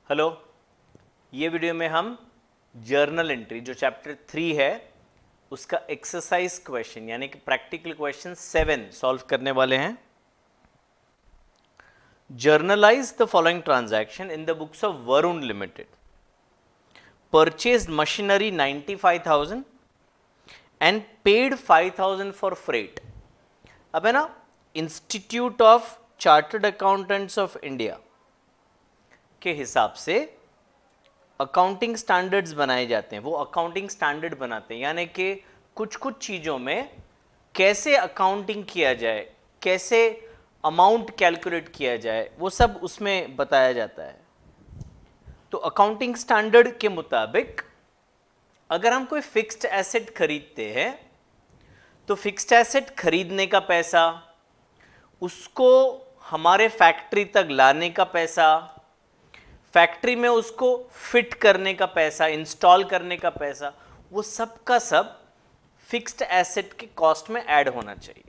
Hello, ये video में हम जर्नल एंट्री जो चैप्टर 3 है उसका एक्सरसाइज क्वेश्चन यानी कि प्रैक्टिकल क्वेश्चन 7 सॉल्व करने वाले हैं। Generalized the following transaction in the books of Varun limited. Purchased machinery 95,000 and paid 5,000 for freight. अब है ना, institute of chartered accountants of India के हिसाब से अकाउंटिंग स्टैंडर्ड्स बनाए जाते हैं। वो अकाउंटिंग स्टैंडर्ड बनाते हैं यानी कि कुछ कुछ चीज़ों में कैसे अकाउंटिंग किया जाए, कैसे अमाउंट कैलकुलेट किया जाए, वो सब उसमें बताया जाता है। तो अकाउंटिंग स्टैंडर्ड के मुताबिक अगर हम कोई फिक्स्ड एसेट खरीदते हैं तो फिक्स्ड एसेट खरीदने का पैसा, उसको हमारे फैक्ट्री तक लाने का पैसा, फैक्ट्री में उसको फिट करने का पैसा, इंस्टॉल करने का पैसा, वो सब का सब फिक्स्ड एसेट के कॉस्ट में ऐड होना चाहिए।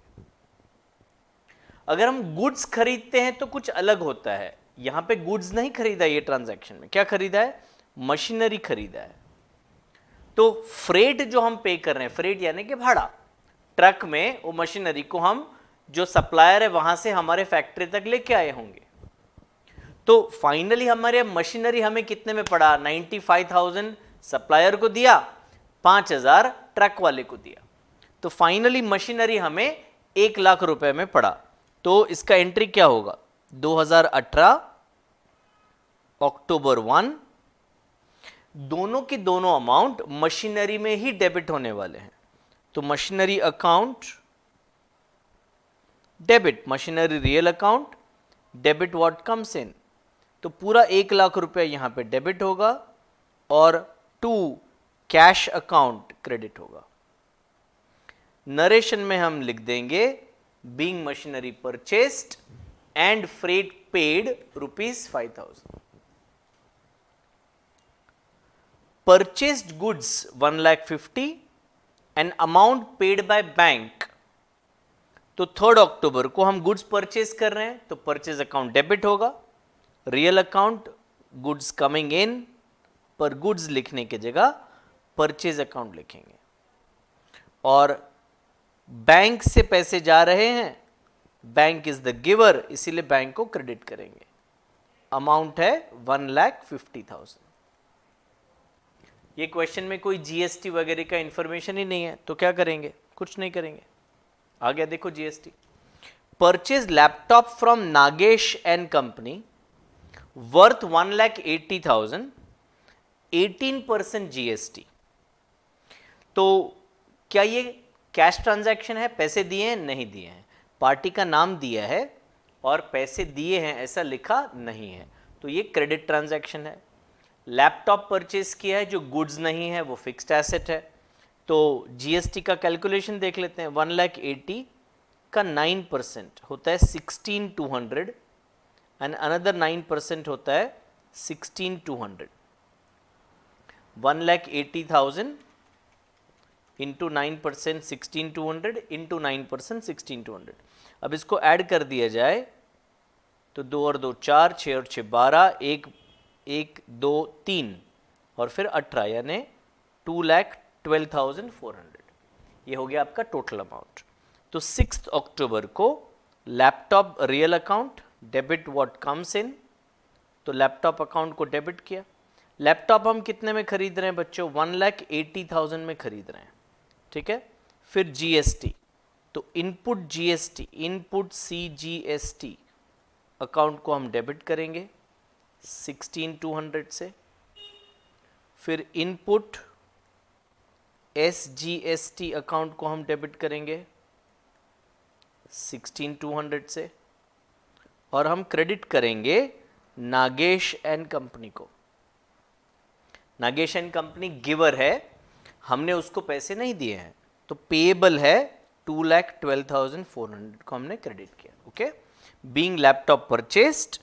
अगर हम गुड्स खरीदते हैं तो कुछ अलग होता है। यहां पे गुड्स नहीं खरीदा, ये ट्रांजैक्शन में क्या खरीदा है? मशीनरी खरीदा है। तो फ्रेट जो हम पे कर रहे हैं, फ्रेट यानी कि भाड़ा, ट्रक में वो मशीनरी को हम जो सप्लायर है वहां से हमारे फैक्ट्री तक लेके आए होंगे। तो फाइनली हमारे मशीनरी हमें कितने में पड़ा? 95,000 सप्लायर को दिया, 5,000 ट्रक वाले को दिया। तो फाइनली मशीनरी हमें 1,00,000 रुपए में पड़ा। तो इसका एंट्री क्या होगा? 2018 अक्टूबर 1, दोनों की दोनों अमाउंट मशीनरी में ही डेबिट होने वाले हैं। तो machinery account debit, machinery real account debit what comes in. तो पूरा 1,00,000 रुपया यहां पे डेबिट होगा और 2 कैश अकाउंट क्रेडिट होगा। नरेशन में हम लिख देंगे being machinery purchased and freight paid ₹5,000। Purchased goods 1,50,000 and amount paid by bank. तो 3 अक्टूबर को हम गुड्स परचेज कर रहे हैं तो परचेज अकाउंट डेबिट होगा। Real account goods coming in पर गुड्स लिखने की जगह परचेज अकाउंट लिखेंगे। और बैंक से पैसे जा रहे हैं, बैंक इज द गिवर, इसीलिए बैंक को क्रेडिट करेंगे। अमाउंट है 1,50,000। ये क्वेश्चन में कोई जीएसटी वगैरह का इंफॉर्मेशन ही नहीं है, तो क्या करेंगे? कुछ नहीं करेंगे। आ गया देखो GST. Purchase laptop from Nagesh and company worth 1,80,000, 18% GST. तो क्या ये कैश ट्रांजैक्शन है? पैसे दिए हैं? नहीं दिए हैं। पार्टी का नाम दिया है और पैसे दिए हैं ऐसा लिखा नहीं है, तो ये क्रेडिट ट्रांजैक्शन है। लैपटॉप परचेज किया है जो गुड्स नहीं है, वो फिक्स्ड एसेट है। तो जीएसटी का कैलकुलेशन देख लेते हैं। 1,80,000 का 9% होता है 16,200 एंड अनदर 9% होता है 16,200। 1,80,000 इंटू 9% 16,200 इंटू 9% 16,200। अब इसको ऐड कर दिया जाए तो 2 और 2 4, 6 और 6 12, 1 2 3 और फिर 18 यानी 2,12,400। ये हो गया आपका टोटल अमाउंट। तो 6 अक्टूबर को laptop real account debit what comes in, तो लैपटॉप अकाउंट को डेबिट किया। लैपटॉप हम कितने में खरीद रहे हैं बच्चों? 1,80,000 में खरीद रहे हैं, ठीक है। फिर जीएसटी, तो input GST, input CGST account को हम डेबिट करेंगे 16,200 से। फिर इनपुट एसजीएसटी अकाउंट को हम डेबिट करेंगे 16,200 से। और हम क्रेडिट करेंगे नागेश एंड कंपनी को। नागेश एंड कंपनी गिवर है, हमने उसको पैसे नहीं दिए हैं, तो पेएबल है 2,12,400 को हमने क्रेडिट किया। Okay, being laptop purchased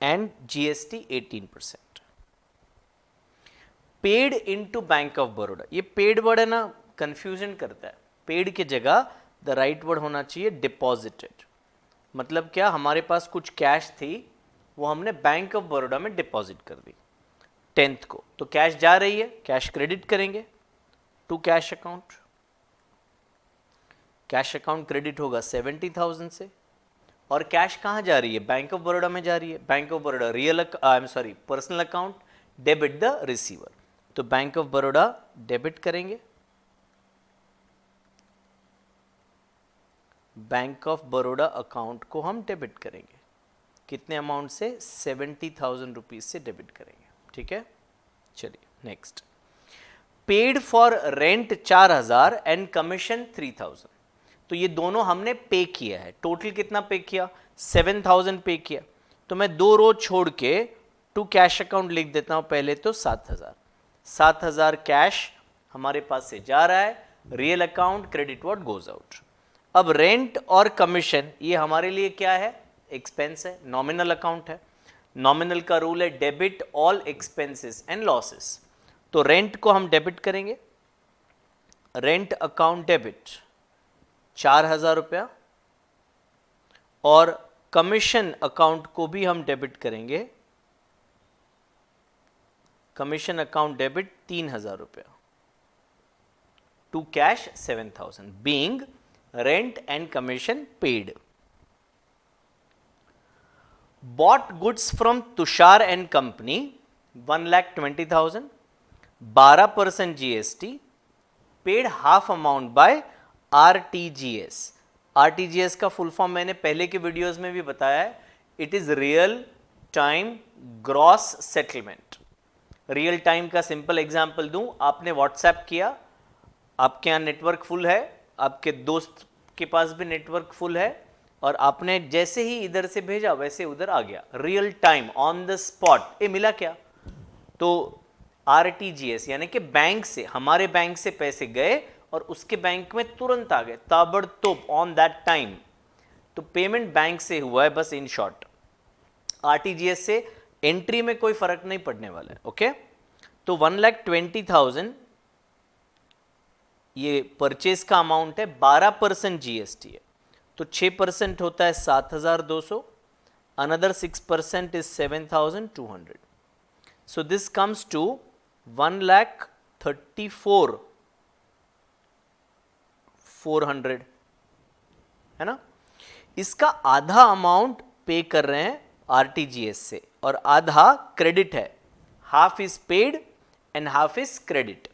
and GST 18%। Paid into bank of Baroda. ये पेड वर्ड है ना, कंफ्यूजन करता है। पेड की जगह द राइट वर्ड होना चाहिए डिपॉजिटेड। मतलब क्या, हमारे पास कुछ कैश थी वो हमने बैंक ऑफ बड़ौदा में डिपॉजिट कर दी 10th को, तो कैश जा रही है, कैश क्रेडिट करेंगे to cash account. Cash account credit होगा 70,000 से, और कैश कहाँ जा रही है, बैंक ऑफ बड़ौदा में जा रही है। Bank of Baroda personal account, debit the receiver, तो बैंक ऑफ बड़ौदा डेबिट करेंगे, बैंक ऑफ बड़ौदा अकाउंट को हम डेबिट करेंगे, कितने अमाउंट से, 70,000 रुपीज से डेबिट करेंगे, ठीक है। चलिए next, paid for rent 4,000 and commission 3,000, तो ये दोनों हमने पे किया है, टोटल कितना पे किया, 7,000 पे किया, तो मैं 2 रो छोड़ के टू कैश अकाउंट लिख देता हूं पहले, तो 7,000 कैश हमारे पास से जा रहा है, real account credit what goes out. अब रेंट और कमीशन ये हमारे लिए क्या है, एक्सपेंस है, नॉमिनल अकाउंट है, नॉमिनल का रूल है debit all expenses and losses, तो रेंट को हम डेबिट करेंगे, रेंट अकाउंट डेबिट 4,000 रुपया, और कमीशन अकाउंट को भी हम डेबिट करेंगे, कमीशन अकाउंट डेबिट 3,000 रुपया, to cash 7,000 being rent and commission paid. Bought goods from Tushar and company 1,20,000, 12% GST, paid half amount by RTGS। RTGS का फुल फॉर्म मैंने पहले के वीडियोस में भी बताया है, it is real time gross settlement. Real time का सिंपल एग्जांपल दूं, आपने व्हाट्सएप किया, आपके यहाँ नेटवर्क फुल है, आपके दोस्त के पास भी नेटवर्क फुल है, और आपने जैसे ही इधर से भेजा वैसे उधर आ गया, real time on the spot, ये मिला क्या, तो RTGS यानी कि बैंक से, हमारे बैंक से पैसे गए और उसके बैंक में तुरंत आ गए, ताबड़तोड़ ऑन दैट टाइम, तो पेमेंट बैंक से हुआ है बस, इन शॉर्ट। RTGS से एंट्री में कोई फर्क नहीं पड़ने वाला है, ओके। तो 1,20,000 ये परचेज का अमाउंट है, 12% GST है, तो 6% होता है 7,200, another 6% is 7,200, so this comes to 1,34,400, है ना। इसका आधा अमाउंट पे कर रहे हैं RTGS से, और आधा क्रेडिट है, half is paid and half is credit,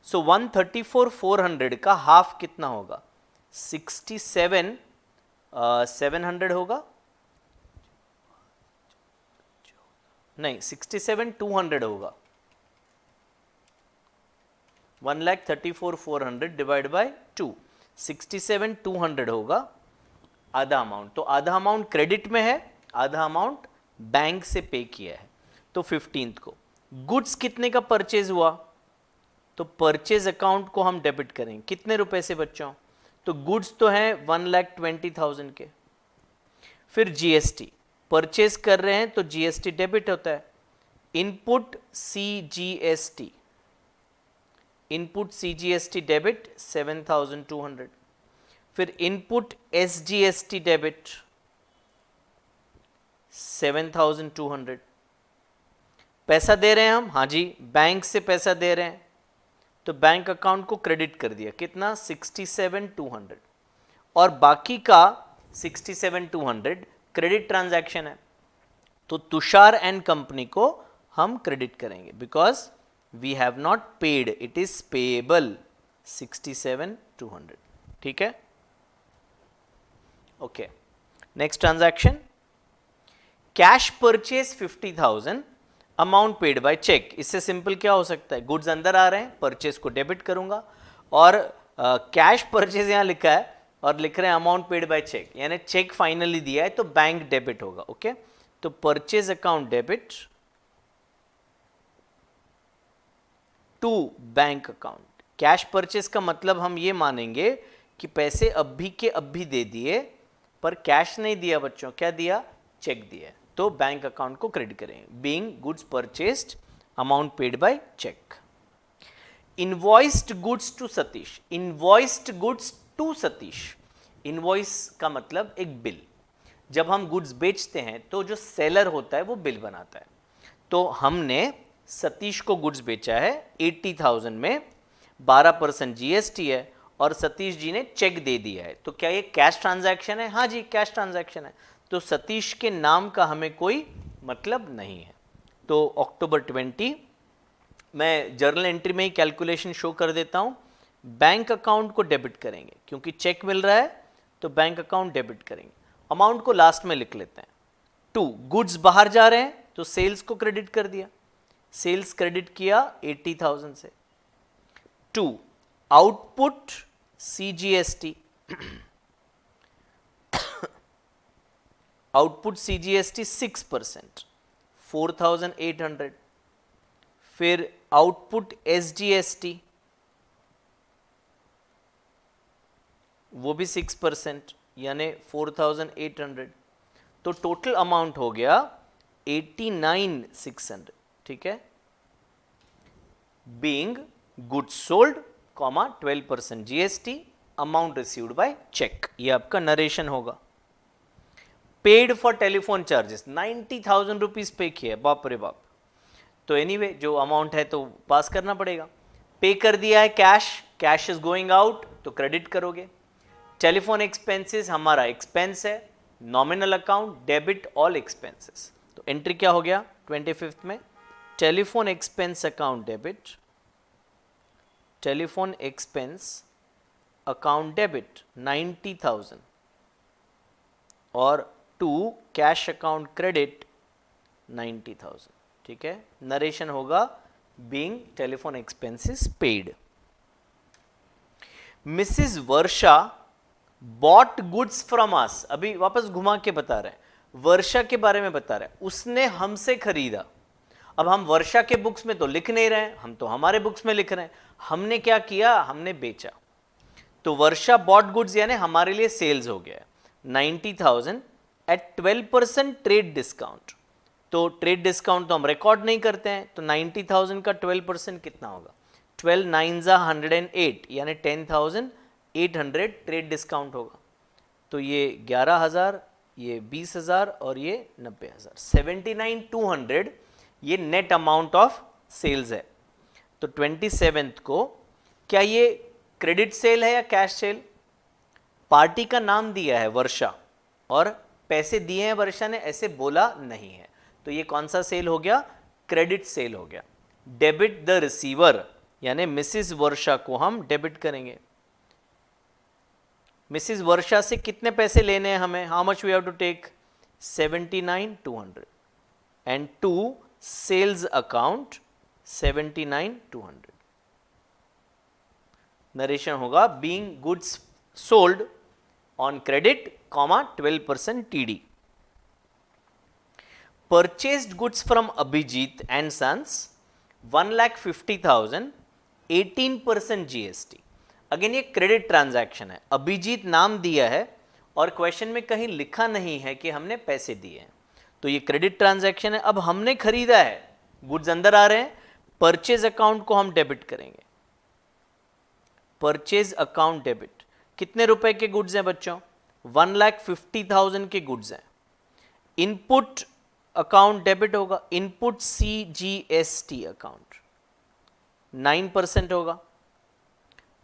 so 1,34,400 का हाफ कितना होगा, 67,700 होगा, नहीं 67,200 होगा, 1,34,400 डिवाइड बाय 2, 67,200 होगा आधा अमाउंट। तो आधा अमाउंट क्रेडिट में है, आधा अमाउंट बैंक से पे किया है। तो 15th को गुड्स कितने का परचेज हुआ, तो परचेज अकाउंट को हम डेबिट करेंगे, कितने रुपए से बच्चों, तो गुड्स तो है 1,20,000 के, फिर GST परचेज कर रहे हैं तो GST डेबिट होता है, input CGST, input CGST debit 7,200, फिर इनपुट SGST डेबिट 7,200। पैसा दे रहे हैं हम, हाँ जी बैंक से पैसा दे रहे हैं, तो बैंक अकाउंट को क्रेडिट कर दिया, कितना 67,200, और बाकी का 67,200 क्रेडिट ट्रांजैक्शन है, तो तुषार एंड कंपनी को हम क्रेडिट करेंगे, because we have not paid, it is payable 67,200, ठीक है। Okay, next transaction, cash purchase 50,000, amount paid by cheque. इससे सिंपल क्या हो सकता है, गुड्स अंदर आ रहे हैं, परचेज को डेबिट करूंगा, और कैश परचेज यहां लिखा है और लिख रहे हैं अमाउंट पेड बाय चेक, यानी चेक फाइनली दिया है तो बैंक डेबिट होगा, ओके। तो purchase account debit to bank account. Cash purchase का मतलब हम ये मानेंगे कि पैसे अभी के अभी दे दिए, पर कैश नहीं दिया बच्चों, क्या दिया, चेक दिया, तो बैंक अकाउंट को क्रेडिट करेंगे, being goods purchased amount paid by cheque. Invoiced goods to Satish, invoiced goods to Satish, invoice का मतलब एक बिल, जब हम गुड्स बेचते हैं तो जो सेलर होता है वो बिल बनाता है। तो हमने सतीश को गुड्स बेचा है 80,000 में, 12% जीएसटी है और सतीश जी ने चेक दे दिया है। तो क्या ये कैश ट्रांजैक्शन है? हाँ जी, कैश ट्रांजैक्शन है। तो सतीश के नाम का हमें कोई मतलब नहीं है। तो अक्टूबर 20 मैं जर्नल एंट्री में ही कैलकुलेशन शो कर देता हूं। बैंक अकाउंट को डेबिट करेंगे क्योंकि चेक मिल रहा है, तो बैंक अकाउंट डेबिट करेंगे। अमाउंट को लास्ट में लिख लेते हैं। 2 गुड्स बाहर जा रहे हैं तो सेल्स को क्रेडिट कर दिया, सेल्स क्रेडिट किया 80,000 से। 2 आउटपुट सीजीएसटी, आउटपुट सीजीएसटी 6%, 4,800। फिर आउटपुट एसजीएसटी वो भी 6% यानी 4,800। तो टोटल अमाउंट हो गया 89,600। ठीक है, being goods sold, 12% GST, amount received by cheque. ये आपका नरेशन होगा। Paid for telephone charges 90,000 rupees pay किए, बाप रे बाप। तो एनीवे जो अमाउंट है तो पास करना पड़ेगा। पे कर दिया है cash, cash is going out तो क्रेडिट करोगे। टेलीफोन एक्सपेंसेस हमारा एक्सपेंस है, nominal account, debit all expenses. तो एंट्री क्या हो गया 25 में? Telephone expense account debit, telephone expense account debit 90,000 और 2 कैश अकाउंट क्रेडिट 90,000। ठीक है, नरेशन होगा being telephone expenses paid. Mrs Varsha bot goods from us, अभी वापस घुमा के बता रहे हैं, वर्षा के बारे में बता रहे हैं, उसने हमसे खरीदा। अब हम वर्षा के बुक्स में तो लिख नहीं रहे हैं, हम तो हमारे बुक्स में लिख रहे हैं। हमने क्या किया? हमने बेचा। तो वर्षा बॉट गुड्स यानी हमारे लिए सेल्स हो गया 90,000 एट 12% ट्रेड डिस्काउंट। तो ट्रेड डिस्काउंट तो हम रिकॉर्ड नहीं करते हैं, तो 90,000 का 12% कितना होगा? 12 9 108 यानी 10,800 ट्रेड डिस्काउंट होगा। तो ये 11,000, ये 20,000 और ये 90,000, 79,200 ये नेट अमाउंट ऑफ सेल्स है। तो 27 को क्या ये क्रेडिट सेल है या कैश सेल? पार्टी का नाम दिया है वर्षा और पैसे दिए हैं वर्षा ने, ऐसे बोला नहीं है। तो ये कौन सा सेल हो गया? क्रेडिट सेल हो गया। डेबिट द रिसीवर यानी मिसिस वर्षा को हम डेबिट करेंगे। मिसिस वर्षा से कितने पैसे लेने हैं हमें? How much we have to take? 79,200 and 2 sales account 79,200। Narration होगा being goods sold on credit, 12% TD. Purchased goods from Abhijit and Sons 1,50,000, 18% GST. Again ये क्रेडिट ट्रांजैक्शन है, अभिजीत नाम दिया है और क्वेश्चन में कहीं लिखा नहीं है कि हमने पैसे दिए हैं, तो ये क्रेडिट ट्रांजैक्शन है। अब हमने खरीदा है, गुड्स अंदर आ रहे हैं, परचेज अकाउंट को हम डेबिट करेंगे। परचेज अकाउंट डेबिट, कितने रुपए के गुड्स हैं बच्चों? 1,50,000 के गुड्स हैं। इनपुट अकाउंट डेबिट होगा, इनपुट सीजीएसटी अकाउंट 9% होगा,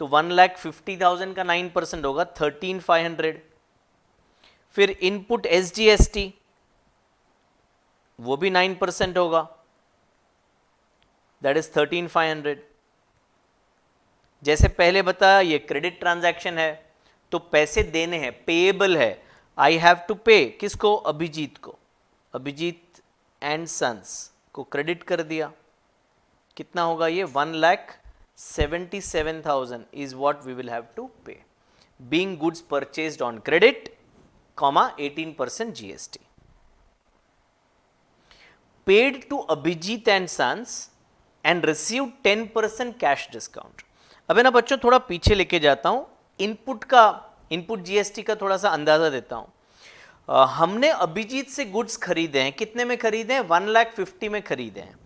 तो 1,50,000 का 9% होगा 13,500। फिर इनपुट एसजीएसटी वो भी 9% होगा, दैट इज 13,500। जैसे पहले बताया ये क्रेडिट ट्रांजैक्शन है तो पैसे देने हैं, पेएबल है, आई हैव टू पे किसको? अभिजीत को। अभिजीत एंड सन्स को क्रेडिट कर दिया, कितना होगा ये? 1,77,000 is what we will have to pay, being goods purchased on credit, 18% GST. Paid to Abhijit and sons and received 10% cash discount. अब है ना बच्चों, थोड़ा पीछे लेके जाता हूं, इनपुट जीएसटी का थोड़ा सा अंदाजा देता हूं। हमने अभिजीत से गुड्स खरीदे हैं, कितने में खरीदे हैं? 1,50,000 में खरीदे हैं,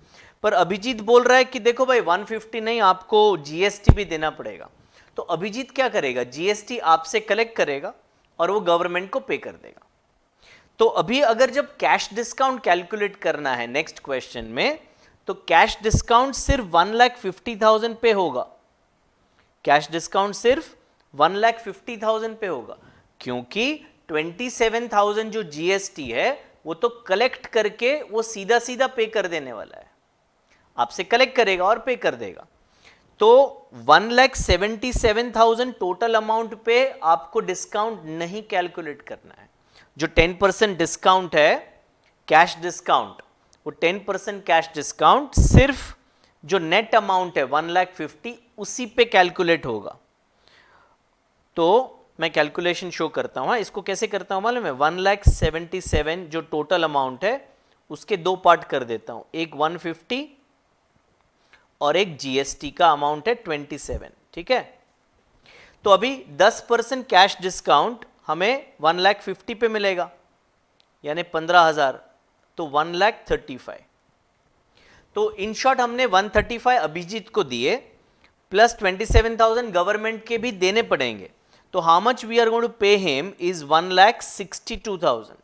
पर अभिजीत बोल रहा है कि देखो भाई 150 नहीं, आपको जीएसटी भी देना पड़ेगा। तो अभिजीत क्या करेगा? जीएसटी आपसे कलेक्ट करेगा और वो गवर्नमेंट को पे कर देगा। तो अभी अगर जब कैश डिस्काउंट कैलकुलेट करना है नेक्स्ट क्वेश्चन में, तो कैश डिस्काउंट सिर्फ 1,50,000 पे होगा। कैश डिस्काउंट सिर्फ 1,50,000 पे होगा, क्योंकि 27,000 जो जीएसटी है वो तो कलेक्ट करके वो सीधा सीधा पे कर देने वाला है, आपसे कलेक्ट करेगा और पे कर देगा। तो 1,77,000 टोटल अमाउंट पे आपको डिस्काउंट नहीं कैलकुलेट करना है। जो 10% डिस्काउंट है कैश डिस्काउंट, वो 10% कैश डिस्काउंट सिर्फ जो नेट अमाउंट है 1,50,000 उसी पे कैलकुलेट होगा। तो मैं कैलकुलेशन शो करता हूं, इसको कैसे करता हूं मालूम है? 1,77,000 जो टोटल अमाउंट है उसके दो पार्ट कर देता हूं, एक 150 और एक जीएसटी का अमाउंट है 27, ठीक है। तो अभी 10% कैश डिस्काउंट हमें 1,50,000 पे मिलेगा, यानी 15,000, तो 1,35,000। तो इन शॉर्ट हमने 135 अभिजीत को दिए, प्लस 27,000 गवर्नमेंट के भी देने पड़ेंगे। तो how much we are going to pay him is 1,62,000,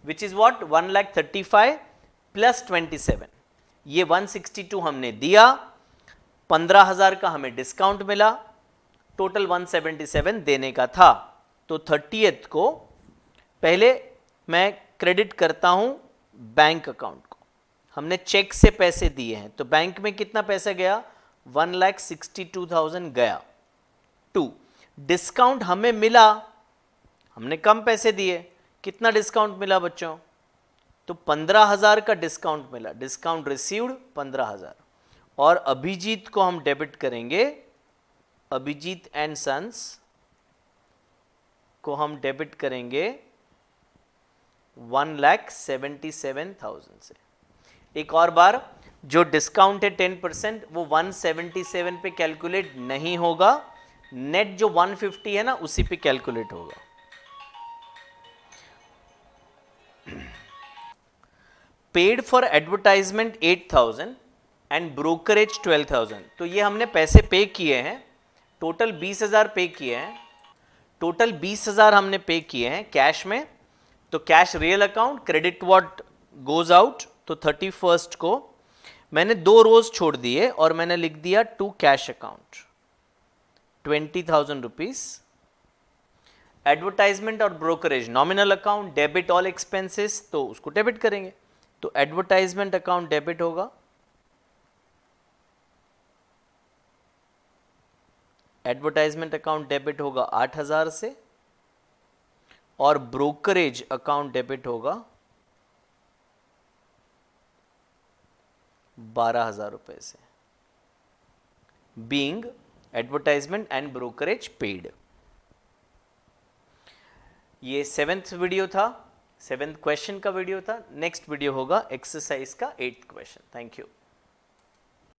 which is what 1,35,000 plus 27। ये 162 हमने दिया, 15,000 का हमें डिस्काउंट मिला, टोटल 177 देने का था। तो 30th को पहले मैं क्रेडिट करता हूं बैंक अकाउंट को। हमने चेक से पैसे दिए हैं, तो बैंक में कितना पैसा गया? 1,62,000 गया। 2 डिस्काउंट हमें मिला, हमने कम पैसे दिए, कितना डिस्काउंट मिला बच्चों? तो 15,000 का डिस्काउंट मिला, डिस्काउंट रिसीव्ड 15,000। और अभिजीत को हम डेबिट करेंगे, अभिजीत एंड सन्स को हम डेबिट करेंगे 1,77,000 से। एक और बार, जो डिस्काउंट है 10% वो 177 पे कैलकुलेट नहीं होगा, नेट जो 150 है ना उसी पे कैलकुलेट होगा। Paid for advertisement 8,000 and brokerage 12,000। तो ये हमने पैसे पे किए हैं, टोटल 20,000 पे किए हैं, टोटल 20,000 हमने पे किए हैं कैश में। तो cash real account, credit what goes out. तो 31st को मैंने 2 रोज छोड़ दिए और मैंने लिख दिया to cash account 20,000 rupees. Advertisement और brokerage nominal account, debit all expenses, तो उसको डेबिट करेंगे। तो एडवर्टाइजमेंट अकाउंट डेबिट होगा, एडवर्टाइजमेंट अकाउंट डेबिट होगा 8,000 से, और ब्रोकरेज अकाउंट डेबिट होगा 12,000 रुपए से, being advertisement and brokerage paid. ये 7th वीडियो था, 7th क्वेश्चन का वीडियो था। नेक्स्ट वीडियो होगा एक्सरसाइज का 8th क्वेश्चन। Thank you.